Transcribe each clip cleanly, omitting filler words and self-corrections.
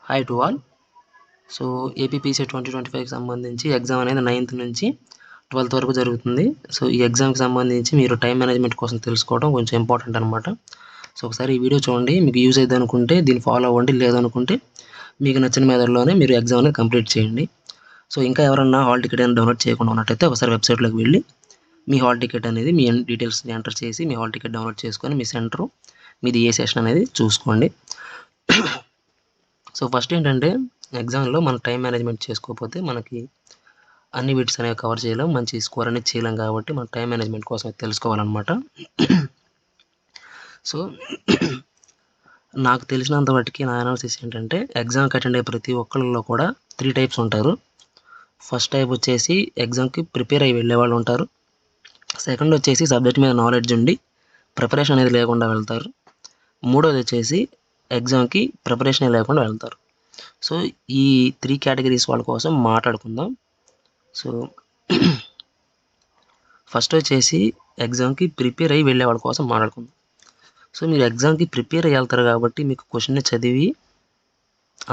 Hi to all. So APPC 2025కి సంబంధించి exam అనేది 9th నుంచి 12th వరకు జరుగుతుంది. సో ఈ ఎగ్జామ్కి సంబంధించి మీరు టైం మేనేజ్మెంట్ కోసం తెలుసుకోవడం కొంచెం ఇంపార్టెంట్ అనమాట. సో ఒకసారి ఈ వీడియో చూడండి, మీకు యూజ్ అవుతుంది అనుకుంటే దీన్ని ఫాలో అవ్వండి, లేదనుకుంటే మీకు నచ్చిన మెథడ్లోనే మీరు ఎగ్జామ్ అనేది కంప్లీట్ చేయండి. సో ఇంకా ఎవరన్నా హాల్ టికెట్ అనేది డౌన్లోడ్ చేయకుండా ఉన్నట్టయితే ఒకసారి వెబ్సైట్లోకి వెళ్ళి మీ హాల్ టికెట్ అనేది మీ డీటెయిల్స్ని ఎంటర్ చేసి మీ హాల్ టికెట్ డౌన్లోడ్ చేసుకొని మీ సెంటర్ మీది ఏ సెషన్ అనేది చూసుకోండి. సో ఫస్ట్ ఏంటంటే ఎగ్జామ్లో మనం టైం మేనేజ్మెంట్ చేసుకోకపోతే మనకి అన్ని బిట్స్ అనేవి కవర్ చేయలేం, మంచి స్కోర్ అనేది చేయలేం. కాబట్టి మనం టైం మేనేజ్మెంట్ కోసం తెలుసుకోవాలన్నమాట. సో నాకు తెలిసినంత వాటికి నా అనాలిసిస్ ఏంటంటే ఎగ్జామ్కి అటెండ్ అయ్యే ప్రతి ఒక్కళ్ళలో కూడా 3 టైప్స్ ఉంటారు. ఫస్ట్ టైప్ వచ్చేసి ఎగ్జామ్కి ప్రిపేర్ అయ్యి వెళ్ళే వాళ్ళు ఉంటారు. సెకండ్ వచ్చేసి సబ్జెక్ట్ మీద నాలెడ్జ్ ఉండి ప్రిపరేషన్ అనేది లేకుండా వెళ్తారు. మూడోది వచ్చేసి ఎగ్జామ్కి ప్రిపరేషన్ లేకుండా వెళ్తారు. సో ఈ 3 కేటగిరీస్ వాళ్ళ కోసం మాట్లాడుకుందాం. సో ఫస్ట్ వచ్చేసి ఎగ్జామ్కి ప్రిపేర్ అయ్యి వెళ్ళే వాళ్ళ కోసం మాట్లాడుకుందాం. సో మీరు ఎగ్జామ్కి ప్రిపేర్ అయ్యి వెళ్తారు కాబట్టి మీకు క్వశ్చన్ని చదివి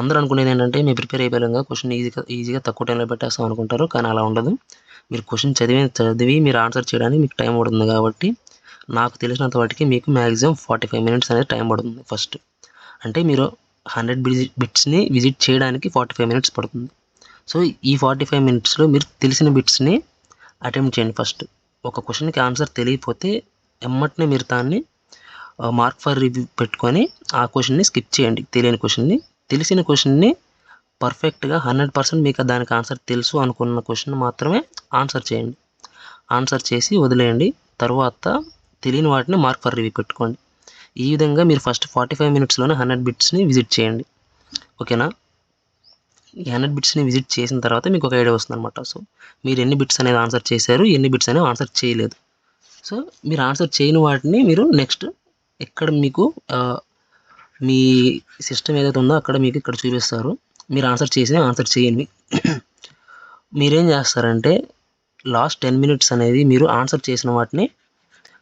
అందరూ అనుకునేది ఏంటంటే మేము ప్రిపేర్ అయిపోయాక క్వశ్చన్ ఈజీగా తక్కువ టైంలో పెట్టేస్తాం అనుకుంటారు. కానీ అలా ఉండదు. మీరు క్వశ్చన్ చదివి మీరు ఆన్సర్ చేయడానికి మీకు టైం పడుతుంది. కాబట్టి నాకు తెలిసినంత వాటికి మీకు మ్యాక్సిమం 45 minutes అనేది టైం పడుతుంది. ఫస్ట్ అంటే మీరు 100 బిట్స్ని విజిట్ చేయడానికి 45 minutes పడుతుంది. సో ఈ 45 minutesలో మీరు తెలిసిన బిట్స్ని అటెంప్ట్ చేయండి. ఫస్ట్ ఒక క్వశ్చన్కి ఆన్సర్ తెలియకపోతే ఎమ్మటనే మీరు దాన్ని మార్క్ ఫర్ రివ్యూ పెట్టుకొని ఆ క్వశ్చన్ని స్కిప్ చేయండి. తెలియని క్వశ్చన్ని, తెలిసిన క్వశ్చన్ని పర్ఫెక్ట్గా 100% మీకు దానికి ఆన్సర్ తెలుసు అనుకున్న క్వశ్చన్ మాత్రమే ఆన్సర్ చేయండి. ఆన్సర్ చేసి వదిలేయండి. తర్వాత తెలియని వాటిని మార్క్ ఫర్ రివ్యూ పెట్టుకోండి. ఈ విధంగా మీరు ఫస్ట్ 45 minutesలోనే 100 బిట్స్ని విజిట్ చేయండి. ఓకేనా? ఈ 100 బిట్స్ని విజిట్ చేసిన తర్వాత మీకు ఒక ఐడియా వస్తుంది అనమాట. సో మీరు ఎన్ని బిట్స్ అనేది ఆన్సర్ చేశారు, ఎన్ని బిట్స్ అనేవి ఆన్సర్ చేయలేదు. సో మీరు ఆన్సర్ చేయని వాటిని మీరు నెక్స్ట్ ఇక్కడ మీకు మీ సిస్టమ్ ఏదైతే ఉందో అక్కడ మీకు ఇక్కడ చూపిస్తారు. మీరు ఆన్సర్ చేయండి. మీరేం చేస్తారంటే లాస్ట్ 10 minutes అనేది మీరు ఆన్సర్ చేసిన వాటిని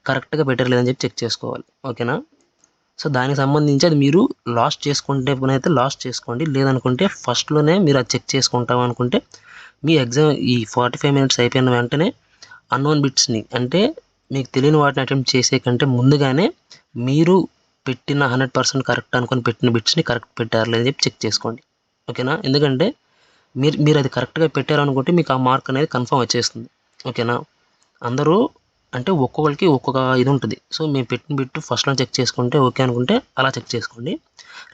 కరెక్ట్గా పెట్టారు లేదని చెప్పి చెక్ చేసుకోవాలి. ఓకేనా? సో దానికి సంబంధించి అది మీరు లాస్ట్ చేసుకుంటే అయితే లాస్ట్ చేసుకోండి, లేదనుకుంటే ఫస్ట్లోనే మీరు అది చెక్ చేసుకుంటాం అనుకుంటే మీ ఎగ్జామ్ ఈ 45 minutes అయిపోయిన వెంటనే అన్నోన్ బిట్స్ని అంటే మీకు తెలియని వాటిని అటెంప్ట్ చేసే కంటే ముందుగానే మీరు పెట్టిన 100% కరెక్ట్ అనుకుని పెట్టిన బిట్స్ని కరెక్ట్ పెట్టారు లేదని చెప్పి చెక్ చేసుకోండి. ఓకేనా? ఎందుకంటే మీరు అది కరెక్ట్గా పెట్టారు అనుకుంటే మీకు ఆ మార్క్ అనేది కన్ఫర్మ్ వచ్చేస్తుంది. ఓకేనా? అందరూ అంటే ఒక్కొక్కరికి ఒక్కొక్క ఇది ఉంటుంది. సో మేము పెట్టిన బిట్టు ఫస్ట్లో చెక్ చేసుకుంటే ఓకే అనుకుంటే అలా చెక్ చేసుకోండి,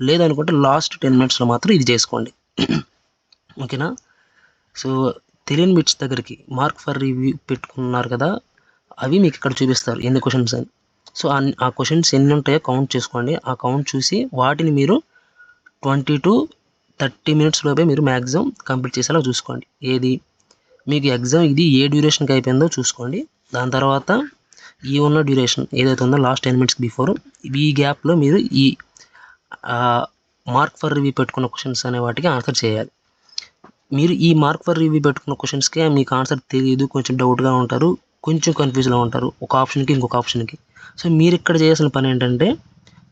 లేదనుకుంటే లాస్ట్ 10 minutesలో మాత్రం ఇది చేసుకోండి. ఓకేనా? సో తెలియని బిట్స్ దగ్గరికి మార్క్ ఫర్ రివ్యూ పెట్టుకున్నారు కదా, అవి మీకు ఇక్కడ చూపిస్తారు ఎన్ని క్వశ్చన్స్ అని. సో ఆ క్వశ్చన్స్ ఎన్ని ఉంటాయో కౌంట్ చేసుకోండి. ఆ కౌంట్ చూసి వాటిని మీరు 20 to 30 minutes లోపే మీరు మ్యాక్సిమం కంప్లీట్ చేసేలా చూసుకోండి. ఏది మీకు ఎగ్జామ్ ఇది ఏ డ్యూరేషన్కి అయిపోయిందో చూసుకోండి. దాని తర్వాత ఈ ఉన్న డ్యూరేషన్ ఏదైతే ఉందో లాస్ట్ 10 minutes బిఫోర్ ఈ గ్యాప్లో మీరు ఈ మార్క్ ఫర్ రివ్యూ పెట్టుకున్న క్వశ్చన్స్ అనే వాటికి ఆన్సర్ చేయాలి. మీరు ఈ మార్క్ ఫర్ రివ్యూ పెట్టుకున్న క్వశ్చన్స్కి మీకు ఆన్సర్ తెలియదు, కొంచెం డౌట్గా ఉంటారు, కొంచెం కన్ఫ్యూజ్లో ఉంటారు ఒక ఆప్షన్కి ఇంకొక ఆప్షన్కి. సో మీరు ఇక్కడ చేయాల్సిన పని ఏంటంటే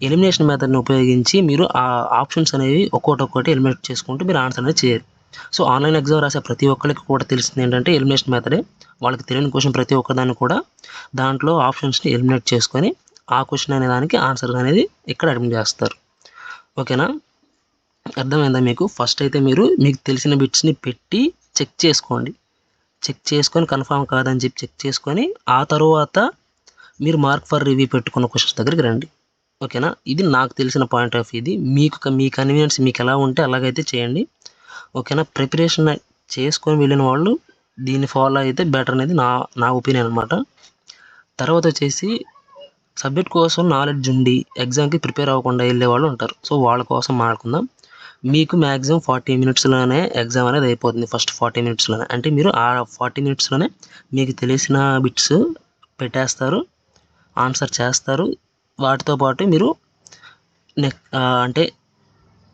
ఎలిమినేషన్ మెథడ్ని ఉపయోగించి మీరు ఆ ఆప్షన్స్ అనేవి ఒక్కొక్కటి ఎలిమినేట్ చేసుకుంటూ మీరు ఆన్సర్ అనేది చేయాలి. సో ఆన్లైన్ ఎగ్జామ్ రాసే ప్రతి ఒక్కరికి కూడా తెలిసింది ఏంటంటే ఎలిమినేషన్ మెథడే. వాళ్ళకి తెలియని క్వశ్చన్ ప్రతి ఒక్కదాన్ని కూడా దాంట్లో ఆప్షన్స్ని ఎలిమినేట్ చేసుకొని ఆ క్వశ్చన్ అనే దానికి ఆన్సర్ అనేది ఇక్కడ అటెంప్ట్ చేస్తారు. ఓకేనా? అర్థమైందా మీకు? ఫస్ట్ అయితే మీరు మీకు తెలిసిన బిట్స్ని పెట్టి చెక్ చేసుకోండి. చెక్ చేసుకొని కన్ఫామ్ కాదని చెప్పి చెక్ చేసుకొని ఆ తర్వాత మీరు మార్క్ ఫర్ రివ్యూ పెట్టుకున్న క్వశ్చన్స్ దగ్గరికి రండి. ఓకేనా? ఇది నాకు తెలిసిన పాయింట్ ఆఫ్ ఇది. మీ కన్వీనియన్స్ మీకు ఎలా ఉంటే అలాగైతే చేయండి. ఓకేనా? ప్రిపరేషన్ చేసుకొని వెళ్ళిన వాళ్ళు దీన్ని ఫాలో అయితే బెటర్ అనేది నా ఒపీనియన్ అనమాట. తర్వాత వచ్చేసి సబ్జెక్ట్ కోసం నాలెడ్జ్ ఉండి ఎగ్జామ్కి ప్రిపేర్ అవ్వకుండా వెళ్ళే వాళ్ళు ఉంటారు. సో వాళ్ళ కోసం మాట్లాడుకుందాం. మీకు మ్యాక్సిమం 40 minutesలోనే ఎగ్జామ్ అనేది అయిపోతుంది. ఫస్ట్ 40 minutesలోనే అంటే మీరు ఆ 40 minutesలోనే మీకు తెలిసిన బిట్స్ పెట్టేస్తారు, ఆన్సర్ చేస్తారు. వాటితో పాటు మీరు అంటే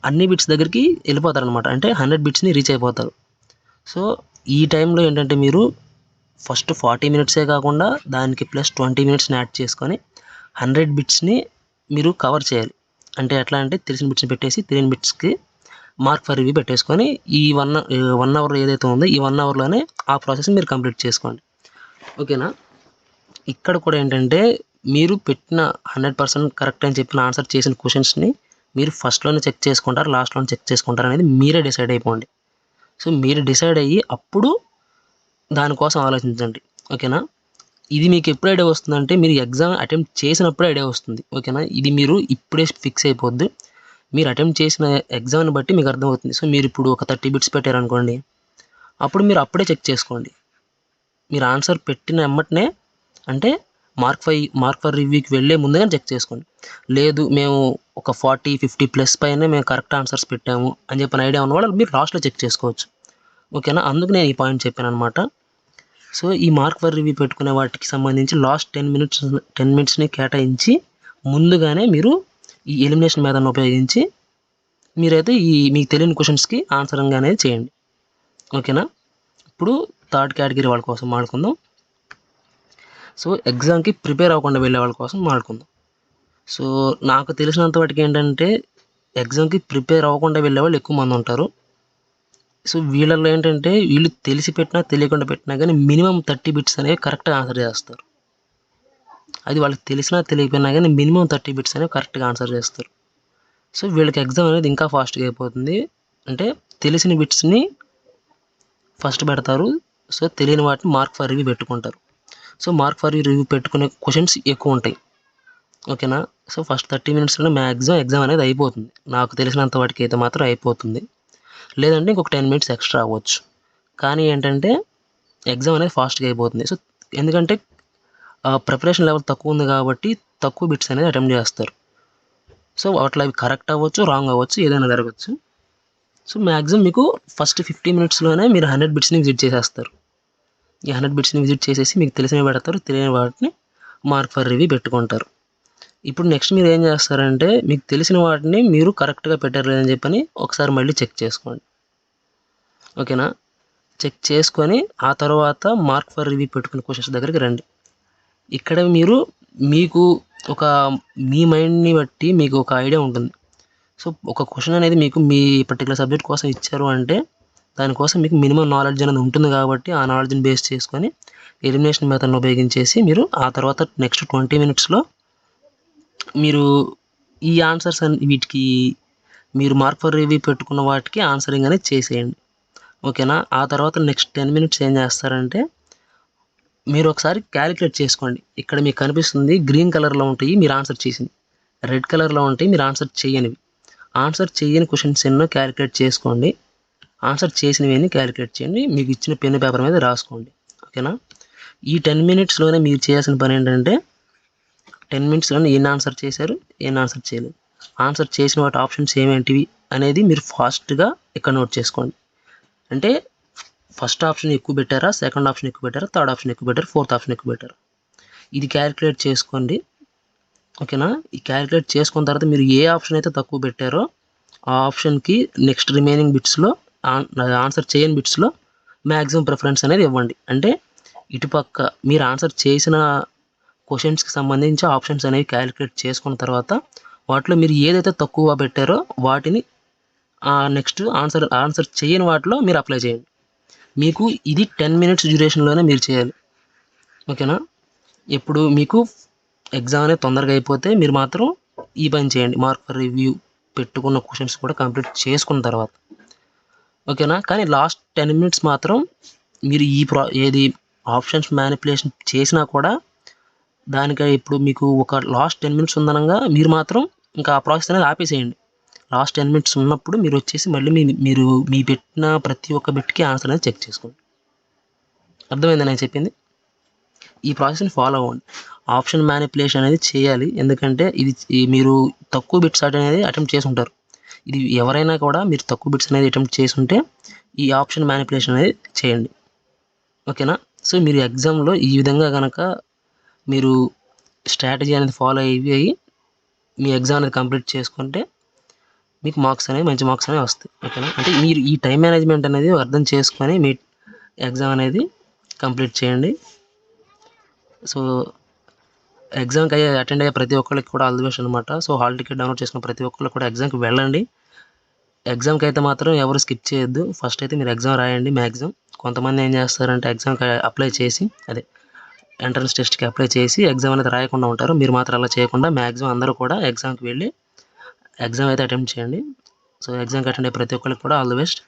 అన్ని బిట్స్ దగ్గరికి వెళ్ళిపోతారు అనమాట. అంటే 100 బిట్స్ని రీచ్ అయిపోతారు. సో ఈ టైంలో ఏంటంటే మీరు ఫస్ట్ 40 minutesే కాకుండా దానికి ప్లస్ 20 minutesని యాడ్ చేసుకొని 100 బిట్స్ని మీరు కవర్ చేయాలి. అంటే ఎట్లా అంటే తెలిసిన బిట్స్ని పెట్టేసి తెలియని బిట్స్కి మార్క్ ఫర్ రివ్యూ పెట్టేసుకొని ఈ 1 అవర్ ఏదైతే ఉందో ఈ 1 అవర్లోనే ఆ ప్రాసెస్ మీరు కంప్లీట్ చేసుకోండి. ఓకేనా? ఇక్కడ కూడా ఏంటంటే మీరు పెట్టిన 100% కరెక్ట్ అని చెప్పిన ఆన్సర్ చేసిన క్వశ్చన్స్ని మీరు ఫస్ట్లోనే చెక్ చేసుకుంటారు, లాస్ట్లోనే చెక్ చేసుకుంటారు అనేది మీరే డిసైడ్ అయిపోండి. సో మీరు డిసైడ్ అయ్యి అప్పుడు దానికోసం ఆలోచించండి. ఓకేనా? ఇది మీకు ఎప్పుడు ఐడియా వస్తుందంటే మీరు ఎగ్జామ్ అటెంప్ట్ చేసినప్పుడే ఐడియా వస్తుంది. ఓకేనా? ఇది మీరు ఇప్పుడే ఫిక్స్ అయిపోద్ది. మీరు అటెంప్ట్ చేసిన ఎగ్జామ్ని బట్టి మీకు అర్థమవుతుంది. సో మీరు ఇప్పుడు ఒక 30 బిట్స్ పెట్టారనుకోండి, అప్పుడు మీరు అప్పుడే చెక్ చేసుకోండి. మీరు ఆన్సర్ పెట్టిన ఎమ్మటనే అంటే మార్క్ ఫర్ రివ్యూకి వెళ్ళే ముందుగా చెక్ చేసుకోండి. లేదు మేము ఒక 40-50 ప్లస్ పైన మేము కరెక్ట్ ఆన్సర్స్ పెట్టాము అని చెప్పిన ఐడియా ఉన్న వాళ్ళు మీరు లాస్ట్లో చెక్ చేసుకోవచ్చు. ఓకేనా? అందుకు నేను ఈ పాయింట్ చెప్పాను అనమాట. సో ఈ మార్క్ ఫర్ రివ్యూ పెట్టుకునే వాటికి సంబంధించి లాస్ట్ 10 మినిట్స్ని కేటాయించి ముందుగానే మీరు ఈ ఎలిమినేషన్ మెథడ్ని ఉపయోగించి మీరైతే మీకు తెలియని క్వశ్చన్స్కి ఆన్సరింగ్ అనేది చేయండి. ఓకేనా? ఇప్పుడు థర్డ్ కేటగిరీ వాళ్ళ కోసం మాట్లాడుకుందాం. సో ఎగ్జామ్కి ప్రిపేర్ అవ్వకుండా వెళ్ళే వాళ్ళ కోసం మాట్లాడుకుందాం. సో నాకు తెలిసినంత వాటికి ఏంటంటే ఎగ్జామ్కి ప్రిపేర్ అవ్వకుండా వెళ్ళే వాళ్ళు ఎక్కువ మంది ఉంటారు. సో వీళ్ళల్లో ఏంటంటే వీళ్ళు తెలిసి పెట్టినా తెలియకుండా పెట్టినా కానీ మినిమం 30 బిట్స్ అనేవి కరెక్ట్గా ఆన్సర్ చేస్తారు. అది వాళ్ళకి తెలిసినా తెలియకపోయినా కానీ మినిమం 30 బిట్స్ అనేవి కరెక్ట్గా ఆన్సర్ చేస్తారు. సో వీళ్ళకి ఎగ్జామ్ అనేది ఇంకా ఫాస్ట్గా అయిపోతుంది. అంటే తెలిసిన బిట్స్ని ఫస్ట్ పెడతారు. సో తెలియని వాటిని మార్క్ ఫర్ రివ్యూ పెట్టుకుంటారు. సో మార్క్ ఫర్ రివ్యూ పెట్టుకునే క్వశ్చన్స్ ఎక్కువ ఉంటాయి. ఓకేనా? సో ఫస్ట్ 30 మినిట్స్లో మ్యాక్సిమం ఎగ్జామ్ అనేది అయిపోతుంది. నాకు తెలిసినంత వాటికి అయితే మాత్రం అయిపోతుంది. లేదంటే ఇంకొక 10 మినిట్స్ ఎక్స్ట్రా అవ్వచ్చు. కానీ ఏంటంటే ఎగ్జామ్ అనేది ఫాస్ట్గా అయిపోతుంది. సో ఎందుకంటే ప్రిపరేషన్ లెవెల్ తక్కువ ఉంది కాబట్టి తక్కువ బిట్స్ అనేది అటెంప్ట్ చేస్తారు. సో అట్లా అవి కరెక్ట్ అవ్వచ్చు, రాంగ్ అవ్వచ్చు, ఏదైనా జరగచ్చు. సో మ్యాక్సిమం మీకు ఫస్ట్ 50 మినిట్స్లోనే మీరు 100 బిట్స్ని విజిట్ చేసేస్తారు. ఈ 100 బిట్స్ని విజిట్ చేసేసి మీకు తెలిసినవి పెడతారు, తెలియని వాటిని మార్క్ ఫర్ రివ్యూ పెట్టుకుంటారు. ఇప్పుడు నెక్స్ట్ మీరు ఏం చేస్తారంటే మీకు తెలిసిన వాటిని మీరు కరెక్ట్గా పెట్టారు లేదని చెప్పని ఒకసారి మళ్ళీ చెక్ చేసుకోండి. ఓకేనా? చెక్ చేసుకొని ఆ తర్వాత మార్క్ ఫర్ రివ్యూ పెట్టుకునే క్వశ్చన్స్ దగ్గరికి రండి. ఇక్కడ మీకు ఒక మీ మైండ్ని బట్టి మీకు ఒక ఐడియా ఉంటుంది. సో ఒక క్వశ్చన్ అనేది మీకు మీ పర్టికులర్ సబ్జెక్ట్ కోసం ఇచ్చారు అంటే దానికోసం మీకు మినిమం నాలెడ్జ్ అనేది ఉంటుంది కాబట్టి ఆ నాలెడ్జ్ని బేస్ చేసుకొని ఎలిమినేషన్ మెథడ్ని ఉపయోగించేసి మీరు ఆ తర్వాత నెక్స్ట్ 20 మినిట్స్లో మీరు ఈ ఆన్సర్స్ వీటికి మీరు మార్క్ ఫర్ రివ్యూ పెట్టుకున్న వాటికి ఆన్సరింగ్ అనేది చేసేయండి. ఓకేనా? ఆ తర్వాత నెక్స్ట్ 10 మినిట్స్ ఏం చేస్తారంటే మీరు ఒకసారి క్యాలిక్యులేట్ చేసుకోండి. ఇక్కడ మీకు కనిపిస్తుంది గ్రీన్ కలర్లో ఉంటాయి మీరు ఆన్సర్ చేసింది, రెడ్ కలర్లో ఉంటాయి మీరు ఆన్సర్ చేయనివి. ఆన్సర్ చేయని క్వశ్చన్స్ ఎన్నో క్యాలిక్యులేట్ చేసుకోండి, ఆన్సర్ చేసినవి క్యాలిక్యులేట్ చేయండి, మీకు ఇచ్చిన పెన్ పేపర్ మీద రాసుకోండి. ఓకేనా? ఈ 10 మినిట్స్లోనే మీరు చేయాల్సిన పని ఏంటంటే 10 మినిట్స్లోనే ఎన్ని ఆన్సర్ చేశారు, ఎన్ని ఆన్సర్ చేయలేదు, ఆన్సర్ చేసిన వాటి ఆప్షన్స్ ఏమేంటివి అనేది మీరు ఫాస్ట్గా ఇక్కడ నోట్ చేసుకోండి. అంటే ఫస్ట్ ఆప్షన్ ఎక్కువ పెట్టారా, సెకండ్ ఆప్షన్ ఎక్కువ పెట్టారా, థర్డ్ ఆప్షన్ ఎక్కువ పెట్టారా, ఫోర్త్ ఆప్షన్ ఎక్కువ పెట్టారా, ఇది క్యాలిక్యులేట్ చేసుకోండి. ఓకేనా? ఈ క్యాలిక్యులేట్ చేసుకున్న తర్వాత మీరు ఏ ఆప్షన్ అయితే తక్కువ పెట్టారో ఆ ఆప్షన్కి నెక్స్ట్ రిమైనింగ్ బిట్స్లో ఆన్సర్ చేయని బిట్స్లో మ్యాక్సిమం ప్రిఫరెన్స్ అనేది ఇవ్వండి. అంటే ఇటుపక్క మీరు ఆన్సర్ చేసిన క్వశ్చన్స్కి సంబంధించి ఆప్షన్స్ అనేవి క్యాలిక్యులేట్ చేసుకున్న తర్వాత వాటిలో మీరు ఏదైతే తక్కువ పెట్టారో వాటిని నెక్స్ట్ ఆన్సర్ చేయని వాటిలో మీరు అప్లై చేయండి. మీకు ఇది 10 మినిట్స్ డ్యూరేషన్లోనే మీరు చేయాలి. ఓకేనా? ఇప్పుడు మీకు ఎగ్జామ్ అనేది తొందరగా అయిపోతే మీరు మాత్రం ఈ పని చేయండి, మార్క్ ఫర్ రివ్యూ పెట్టుకున్న క్వశ్చన్స్ కూడా కంప్లీట్ చేసుకున్న తర్వాత. ఓకేనా? కానీ లాస్ట్ 10 మినిట్స్ మాత్రం మీరు ఏది ఆప్షన్స్ మ్యానిపులేషన్ చేసినా కూడా దానికి ఇప్పుడు మీకు ఒక లాస్ట్ 10 మినిట్స్ ఉందనగా మీరు మాత్రం ఇంకా ఆ ప్రాసెస్ అనేది ఆపేసేయండి. లాస్ట్ 10 మినిట్స్ ఉన్నప్పుడు మీరు వచ్చేసి మళ్ళీ మీరు పెట్టిన ప్రతి ఒక్క బిట్కి ఆన్సర్ అనేది చెక్ చేసుకోండి. అర్థమైందా నేను చెప్పింది? ఈ ప్రాసెస్ని ఫాలో అవ్వండి. ఆప్షన్ మ్యానిపులేషన్ అనేది చేయాలి, ఎందుకంటే ఇది మీరు తక్కువ బిట్స్ అనేది అటెంప్ట్ చేసి ఉంటారు. ఇది ఎవరైనా కూడా మీరు తక్కువ బిట్స్ అనేది అటెంప్ట్ చేసి ఉంటే ఈ ఆప్షన్ మ్యానిపులేషన్ అనేది చేయండి. ఓకేనా? సో మీరు ఎగ్జామ్లో ఈ విధంగా కనుక మీరు స్ట్రాటజీ అనేది ఫాలో అయ్యి మీ ఎగ్జామ్ అనేది కంప్లీట్ చేసుకుంటే మీకు మంచి మార్క్స్ అనేవి వస్తాయి. ఓకేనా? అంటే మీరు ఈ టైం మేనేజ్మెంట్ అనేది అర్థం చేసుకొని మీ ఎగ్జామ్ అనేది కంప్లీట్ చేయండి. సో ఎగ్జామ్కి అటెండ్ అయ్యే ప్రతి ఒక్కరికి కూడా ఆల్ ది బెస్ట్ అనమాట. సో హాల్ టికెట్ డౌన్లోడ్ చేసుకున్న ప్రతి ఒక్కరికి కూడా ఎగ్జామ్కి వెళ్ళండి. ఎగ్జామ్కి అయితే మాత్రం ఎవరు స్కిప్ చేయొద్దు. ఫస్ట్ అయితే మీరు ఎగ్జామ్ రాయండి మ్యాక్సిమం. కొంతమంది ఏం చేస్తారంటే ఎగ్జామ్కి అప్లై చేసి ఎంట్రన్స్ టెస్ట్కి అప్లై చేసి ఎగ్జామ్ అనేది రాయకుండా ఉంటారు. మీరు మాత్రం అలా చేయకుండా మ్యాక్సిమం అందరూ కూడా ఎగ్జామ్కి వెళ్ళి ఎగ్జామ్ అయితే అటెంప్ట్ చేయండి. సో ఎగ్జామ్కి అటెండ్ అయ్యే ప్రతి ఒక్కరికి కూడా ఆల్ ది బెస్ట్.